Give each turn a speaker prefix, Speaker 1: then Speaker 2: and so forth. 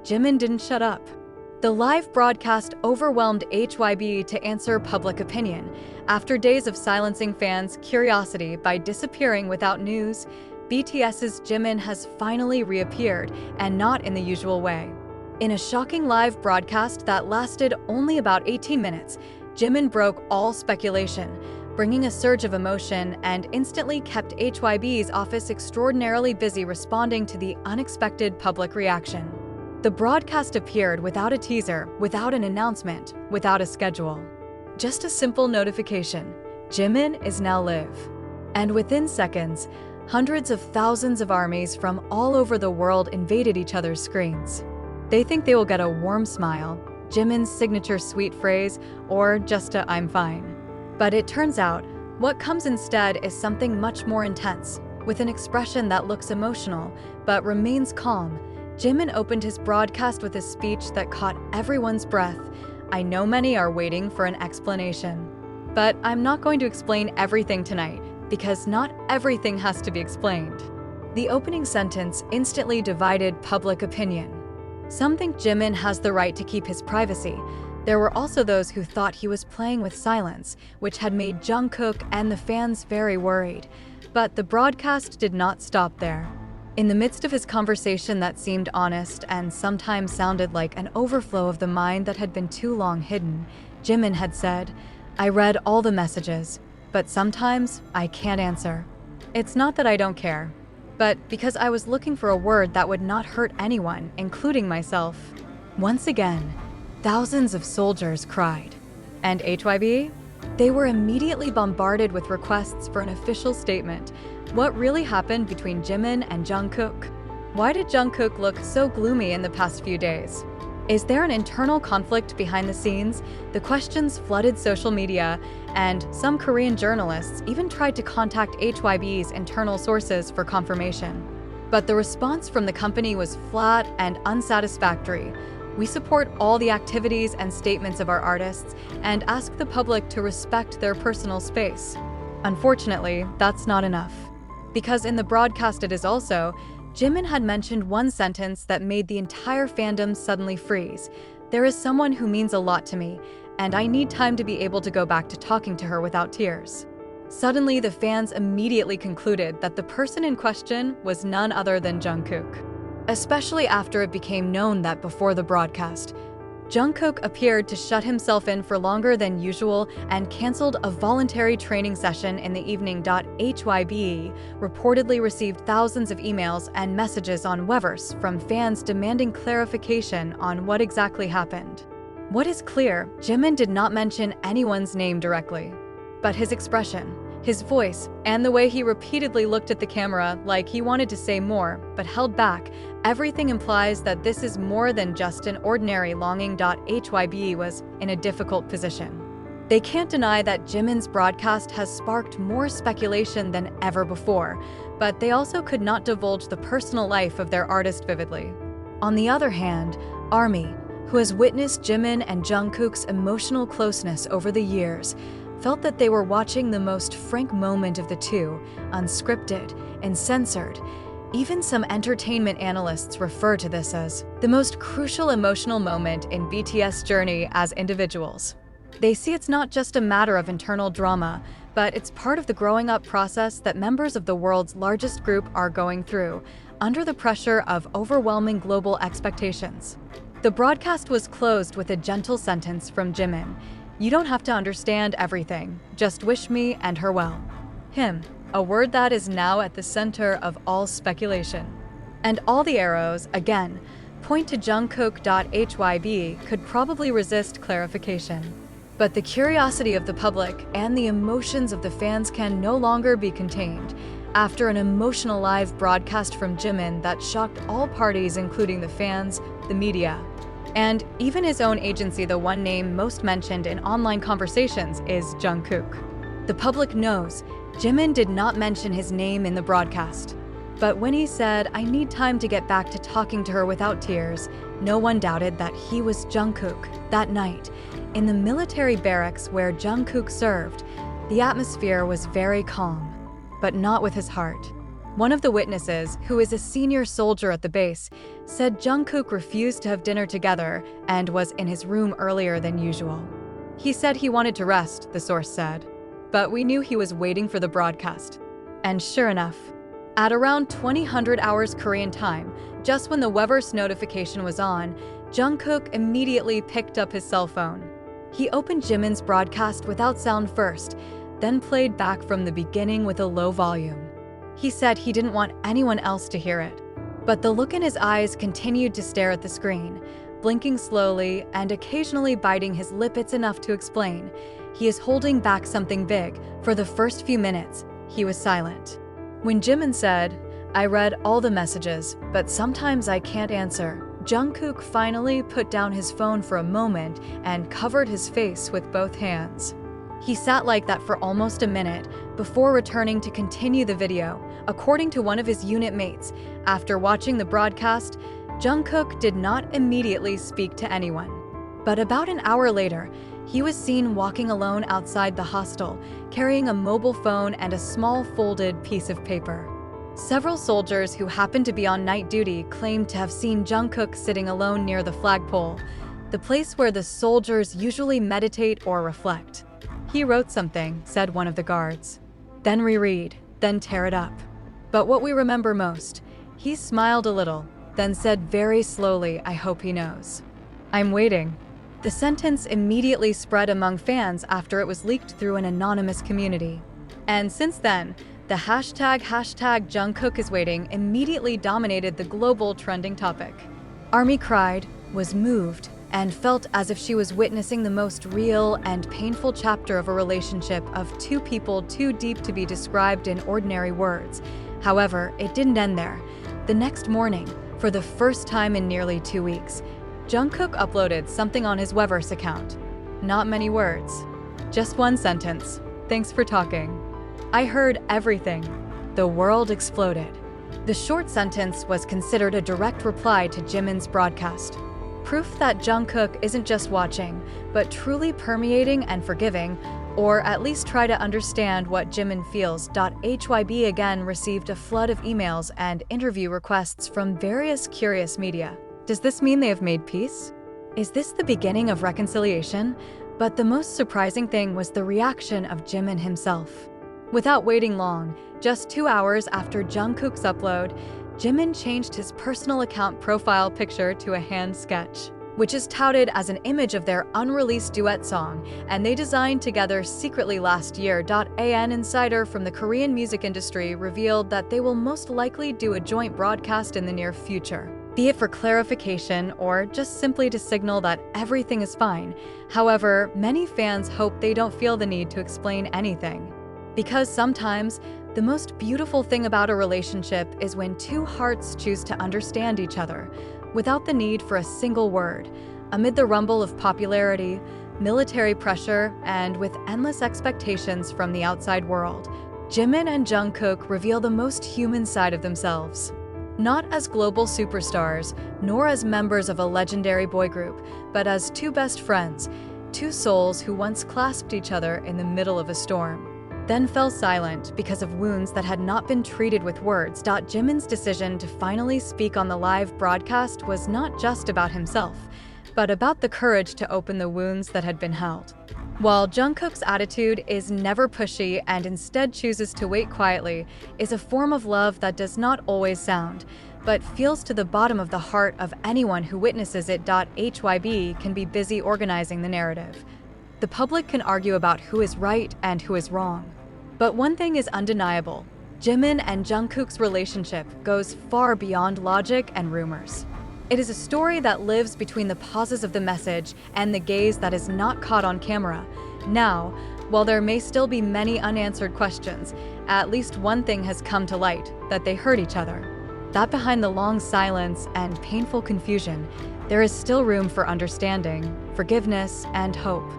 Speaker 1: Jimin Didn't Shut Up. The live broadcast overwhelmed HYBE to answer public opinion. After days of silencing fans' curiosity by disappearing without news, BTS's Jimin has finally reappeared, and not in the usual way. In a shocking live broadcast that lasted only about 18 minutes, Jimin broke all speculation, bringing a surge of emotion and instantly kept HYBE's office extraordinarily busy responding to the unexpected public reaction. The broadcast appeared without a teaser, without an announcement, without a schedule. Just a simple notification: Jimin is now live. And within seconds, hundreds of thousands of armies from all over the world invaded each other's screens. They think they will get a warm smile, Jimin's signature sweet phrase, or just a "I'm fine." But it turns out, what comes instead is something much more intense. With an expression that looks emotional, but remains calm, Jimin opened his broadcast with a speech that caught everyone's breath. I know many are waiting for an explanation. But I'm not going to explain everything tonight, because not everything has to be explained. The opening sentence instantly divided public opinion. Some think Jimin has the right to keep his privacy. There were also those who thought he was playing with silence, which had made Jungkook and the fans very worried. But the broadcast did not stop there. In the midst of his conversation that seemed honest and sometimes sounded like an overflow of the mind that had been too long hidden, Jimin had said, "I read all the messages, but sometimes I can't answer. It's not that I don't care, but because I was looking for a word that would not hurt anyone, including myself." Once again, thousands of soldiers cried. And HYBE? They were immediately bombarded with requests for an official statement. What really happened between Jimin and Jungkook? Why did Jungkook look so gloomy in the past few days? Is there an internal conflict behind the scenes? The questions flooded social media, and some Korean journalists even tried to contact HYBE's internal sources for confirmation. But the response from the company was flat and unsatisfactory. "We support all the activities and statements of our artists and ask the public to respect their personal space." Unfortunately, that's not enough. Because in the broadcast it is also, Jimin had mentioned one sentence that made the entire fandom suddenly freeze. "There is someone who means a lot to me, and I need time to be able to go back to talking to her without tears." Suddenly, the fans immediately concluded that the person in question was none other than Jungkook. Especially after it became known that before the broadcast, Jungkook appeared to shut himself in for longer than usual and canceled a voluntary training session in the evening. HYBE reportedly received thousands of emails and messages on Weverse from fans demanding clarification on what exactly happened. What is clear, Jimin did not mention anyone's name directly. But his expression, his voice, and the way he repeatedly looked at the camera like he wanted to say more but held back, everything implies that this is more than just an ordinary longing. HYBE was in a difficult position. They can't deny that Jimin's broadcast has sparked more speculation than ever before, but they also could not divulge the personal life of their artist vividly. On the other hand, ARMY, who has witnessed Jimin and Jungkook's emotional closeness over the years, felt that they were watching the most frank moment of the two, unscripted and censored. Even some entertainment analysts refer to this as the most crucial emotional moment in BTS' journey as individuals. They see it's not just a matter of internal drama, but it's part of the growing up process that members of the world's largest group are going through, under the pressure of overwhelming global expectations. The broadcast was closed with a gentle sentence from Jimin: "You don't have to understand everything, just wish me and her well." Him, a word that is now at the center of all speculation. And all the arrows, again, point to Jungkook. HYBE could probably resist clarification. But the curiosity of the public and the emotions of the fans can no longer be contained. After an emotional live broadcast from Jimin that shocked all parties, including the fans, the media, and even his own agency, the one name most mentioned in online conversations is Jungkook. The public knows Jimin did not mention his name in the broadcast. But when he said, "I need time to get back to talking to her without tears," no one doubted that he was Jungkook. That night, in the military barracks where Jungkook served, the atmosphere was very calm, but not with his heart. One of the witnesses, who is a senior soldier at the base, said Jungkook refused to have dinner together and was in his room earlier than usual. He said he wanted to rest, the source said. But we knew he was waiting for the broadcast. And sure enough, at around 2000 hours Korean time, just when the Weverse notification was on, Jungkook immediately picked up his cell phone. He opened Jimin's broadcast without sound first, then played back from the beginning with a low volume. He said he didn't want anyone else to hear it. But the look in his eyes continued to stare at the screen, blinking slowly and occasionally biting his lip. It's enough to explain. He is holding back something big. For the first few minutes, he was silent. When Jimin said, "I read all the messages, but sometimes I can't answer," Jungkook finally put down his phone for a moment and covered his face with both hands. He sat like that for almost a minute before returning to continue the video. According to one of his unit mates, after watching the broadcast, Jungkook did not immediately speak to anyone. But about an hour later, he was seen walking alone outside the hostel, carrying a mobile phone and a small folded piece of paper. Several soldiers who happened to be on night duty claimed to have seen Jungkook sitting alone near the flagpole, the place where the soldiers usually meditate or reflect. "He wrote something," said one of the guards. "Then reread, then tear it up. But what we remember most, he smiled a little, then said very slowly, 'I hope he knows. I'm waiting.'" The sentence immediately spread among fans after it was leaked through an anonymous community. And since then, the hashtag Jungkook is waiting immediately dominated the global trending topic. Army cried, was moved, and felt as if she was witnessing the most real and painful chapter of a relationship of two people too deep to be described in ordinary words. However, it didn't end there. The next morning, for the first time in nearly 2 weeks, Jungkook uploaded something on his Weverse account. Not many words, just one sentence. "Thanks for talking. I heard everything. The world exploded." The short sentence was considered a direct reply to Jimin's broadcast. Proof that Jungkook isn't just watching, but truly permeating and forgiving, or at least try to understand what Jimin feels. HYBE again received a flood of emails and interview requests from various curious media. Does this mean they have made peace? Is this the beginning of reconciliation? But the most surprising thing was the reaction of Jimin himself. Without waiting long, just 2 hours after Jungkook's upload, Jimin changed his personal account profile picture to a hand sketch, which is touted as an image of their unreleased duet song, and they designed together secretly last year. An insider from the Korean music industry revealed that they will most likely do a joint broadcast in the near future, be it for clarification or just simply to signal that everything is fine. However, many fans hope they don't feel the need to explain anything. Because sometimes, the most beautiful thing about a relationship is when two hearts choose to understand each other, without the need for a single word, amid the rumble of popularity, military pressure, and with endless expectations from the outside world. Jimin and Jungkook reveal the most human side of themselves. Not as global superstars, nor as members of a legendary boy group, but as two best friends, two souls who once clasped each other in the middle of a storm, then fell silent because of wounds that had not been treated with words. Jimin's decision to finally speak on the live broadcast was not just about himself, but about the courage to open the wounds that had been held. While Jungkook's attitude is never pushy and instead chooses to wait quietly, is a form of love that does not always sound, but feels to the bottom of the heart of anyone who witnesses it. HYBE can be busy organizing the narrative. The public can argue about who is right and who is wrong. But one thing is undeniable: Jimin and Jungkook's relationship goes far beyond logic and rumors. It is a story that lives between the pauses of the message and the gaze that is not caught on camera. Now, while there may still be many unanswered questions, at least one thing has come to light: that they hurt each other. That behind the long silence and painful confusion, there is still room for understanding, forgiveness, and hope.